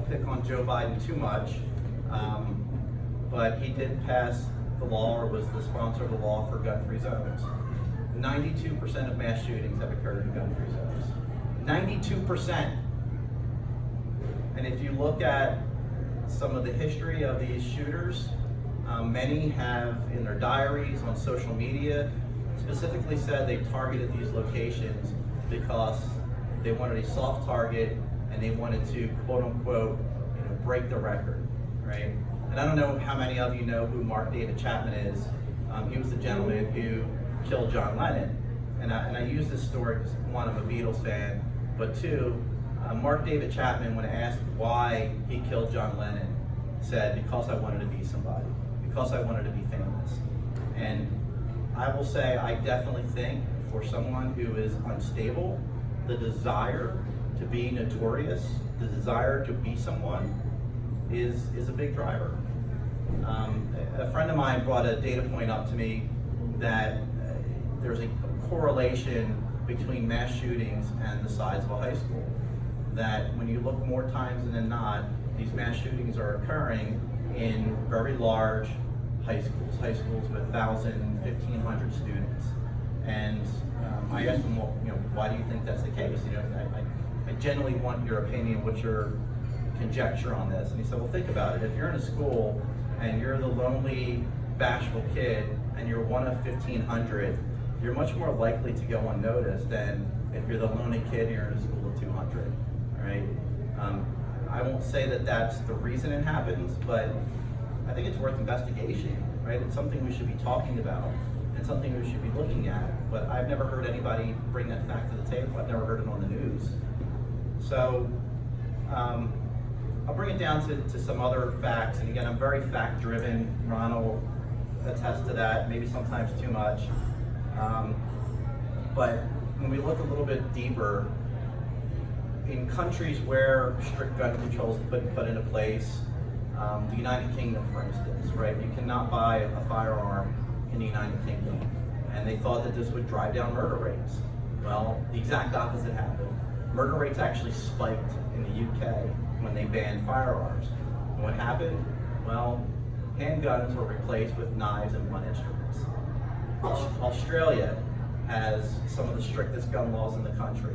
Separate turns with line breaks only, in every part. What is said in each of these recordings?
don't pick on Joe Biden too much, but he did pass the law, or was the sponsor of the law for gun-free zones. 92% of mass shootings have occurred in gun-free zones. 92%. And if you look at some of the history of these shooters, many have in their diaries, on social media, specifically said they targeted these locations because they wanted a soft target and they wanted to, quote unquote, break the record, right? And I don't know how many of you know who Mark David Chapman is. He was the gentleman who killed John Lennon. And I use this story because, one, I'm a Beatles fan, but two, Mark David Chapman, when asked why he killed John Lennon, said, because I wanted to be somebody, because I wanted to be famous. And I will say, I definitely think for someone who is unstable, the desire to be notorious, the desire to be someone is a big driver. A friend of mine brought a data point up to me that there's a correlation between mass shootings and the size of a high school. That when you look more times than not, these mass shootings are occurring in very large high schools with 1,000, 1,500 students. And I asked him, well, why do you think that's the case? I generally want your opinion, what's your conjecture on this? And he said, well, think about it. If you're in a school and you're the lonely, bashful kid and you're one of 1,500, you're much more likely to go unnoticed than if you're the lonely kid and you're in a school of 200, right? I won't say that that's the reason it happens, but I think it's worth investigation, right? It's something we should be talking about and something we should be looking at, but I've never heard anybody bring that fact to the table. I've never heard it on the news. So I'll bring it down to some other facts, and again, I'm very fact-driven. Ron will attest to that, maybe sometimes too much. But when we look a little bit deeper, in countries where strict gun controls have been put into place, the United Kingdom, for instance, right? You cannot buy a firearm in the United Kingdom. And they thought that this would drive down murder rates. Well, the exact opposite happened. Murder rates actually spiked in the UK when they banned firearms. And what happened? Well, handguns were replaced with knives and blunt instruments. Australia has some of the strictest gun laws in the country.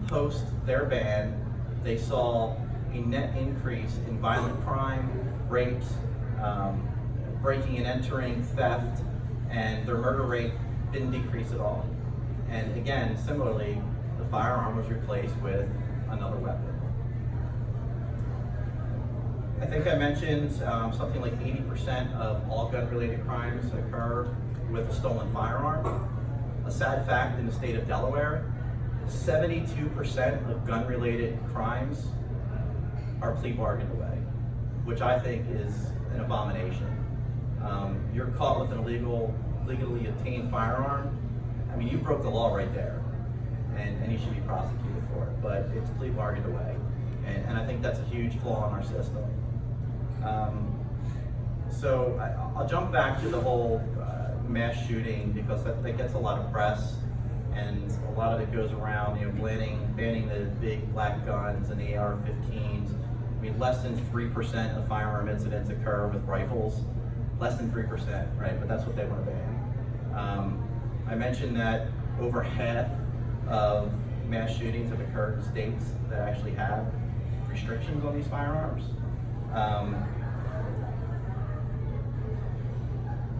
Post their ban, they saw a net increase in violent crime, rapes, breaking and entering, theft, and their murder rate didn't decrease at all. And again, similarly, the firearm was replaced with another weapon. I think I mentioned something like 80% of all gun-related crimes occur with a stolen firearm. A sad fact in the state of Delaware, 72% of gun-related crimes are plea bargained away, which I think is an abomination. You're caught with an legally obtained firearm, I mean, you broke the law right there, and you should be prosecuted for it, but it's plea bargained away. And I think that's a huge flaw in our system. So I'll jump back to the whole mass shooting, because that gets a lot of press, and a lot of it goes around, banning the big black guns and the AR-15s. I mean, less than 3% of firearm incidents occur with rifles. Less than 3%, right? But that's what they want to ban. I mentioned that over half of mass shootings have occurred in states that actually have restrictions on these firearms.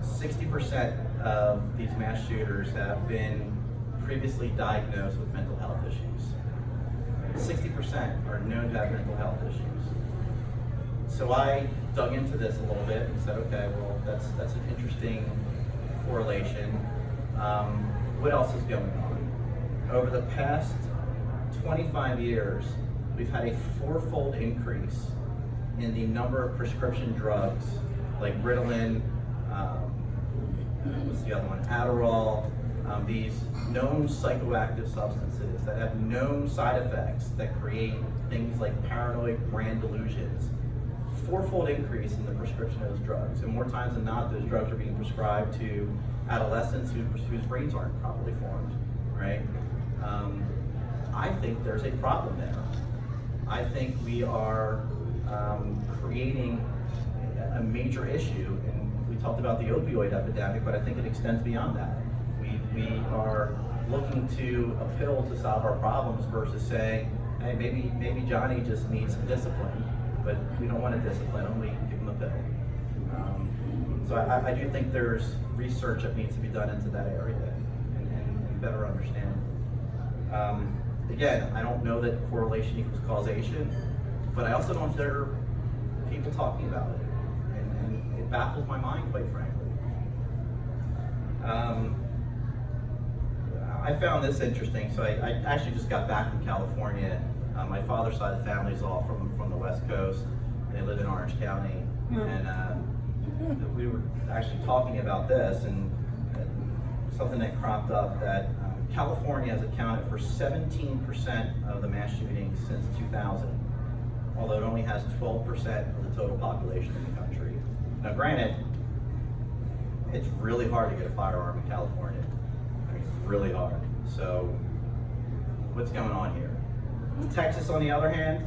60% of these mass shooters have been previously diagnosed with mental health issues. 60% are known to have mental health issues. So I dug into this a little bit and said, okay, well, that's an interesting correlation. What else is going on? Over the past 25 years, we've had a fourfold increase in the number of prescription drugs like Ritalin, what's the other one, Adderall, these known psychoactive substances that have known side effects that create things like paranoid grand delusions. Fourfold increase in the prescription of those drugs, and more times than not, those drugs are being prescribed to adolescents whose brains aren't properly formed, right? I think there's a problem there. I think we are creating a major issue, and we talked about the opioid epidemic, but I think it extends beyond that. We are looking to a pill to solve our problems versus saying, hey, maybe Johnny just needs some discipline, but we don't want to discipline him, we give him a pill. So I do think there's research that needs to be done into that area and better understand. Again, I don't know that correlation equals causation, but I also don't hear people talking about it, and it baffles my mind, quite frankly. I found this interesting. So I actually just got back from California. My father's side of the family is all from the West Coast. They live in Orange County, and we were actually talking about this, and something that cropped up that California has accounted for 17% of the mass shootings since 2000, although it only has 12% of the total population in the country. Now, granted, it's really hard to get a firearm in California. I mean, it's really hard. So, what's going on here? Texas, on the other hand,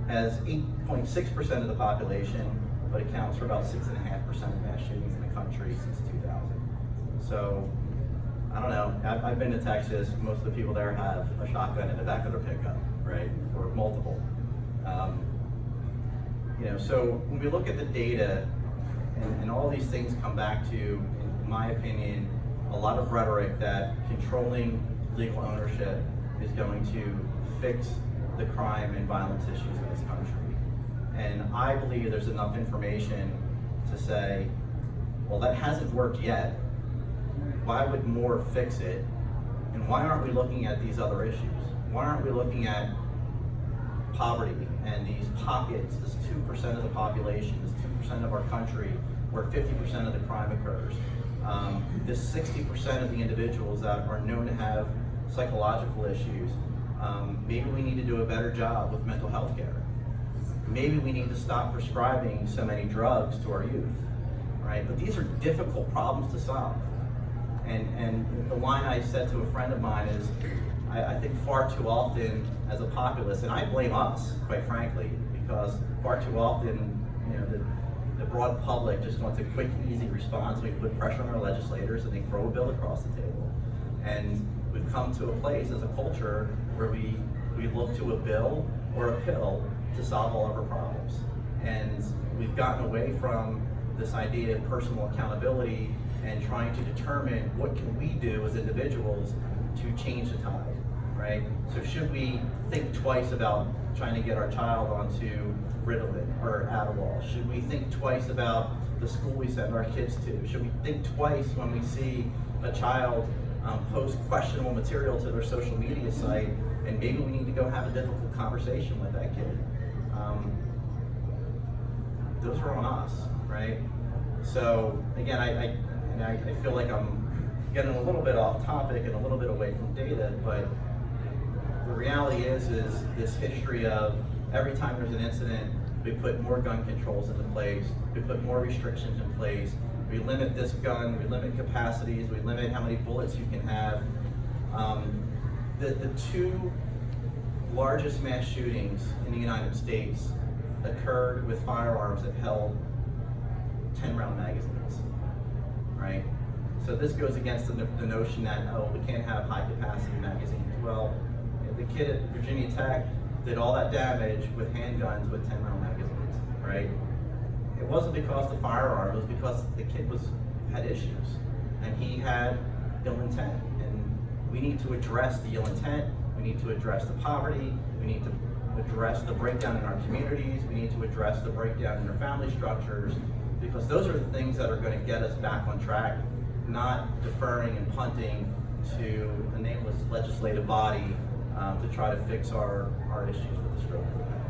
has 8.6% of the population, but accounts for about 6.5% of mass shootings in the country since 2000. So, I don't know. I've been to Texas. Most of the people there have a shotgun in the back of their pickup, right, or multiple. So when we look at the data, and all these things come back to, in my opinion, a lot of rhetoric that controlling legal ownership is going to fix the crime and violence issues in this country. And I believe there's enough information to say, well, that hasn't worked yet. Why would more fix it? And why aren't we looking at these other issues? Why aren't we looking at poverty and these pockets, this 2% of the population, this 2% of our country, where 50% of the crime occurs? This 60% of the individuals that are known to have psychological issues. Maybe we need to do a better job with mental health care. Maybe we need to stop prescribing so many drugs to our youth, right? But these are difficult problems to solve. And the line I said to a friend of mine is, I think far too often as a populace, and I blame us, quite frankly, because far too often, the broad public just wants a quick, easy response. We put pressure on our legislators and they throw a bill across the table. And we've come to a place as a culture where we look to a bill or a pill to solve all of our problems. And we've gotten away from this idea of personal accountability and trying to determine what can we do as individuals to change the tide, right? So should we think twice about trying to get our child onto Ritalin or Adderall? Should we think twice about the school we send our kids to? Should we think twice when we see a child post questionable material to their social media site, and maybe we need to go have a difficult conversation with that kid? Those are on us, right? So again, I feel like I'm getting a little bit off topic and a little bit away from data, but the reality is this history of every time there's an incident, we put more gun controls into place, we put more restrictions in place, we limit this gun, we limit capacities, we limit how many bullets you can have. The two largest mass shootings in the United States occurred with firearms that held 10-round magazines, right? So this goes against the notion that, oh, we can't have high-capacity magazines. Well, the kid at Virginia Tech did all that damage with handguns with 10-round magazines, right? It wasn't because the firearm, it was because the kid had issues, and he had ill intent. And we need to address the ill intent, we need to address the poverty, we need to address the breakdown in our communities, we need to address the breakdown in our family structures, because those are the things that are going to get us back on track, not deferring and punting to a nameless legislative body to try to fix our issues with the stroke of the pen.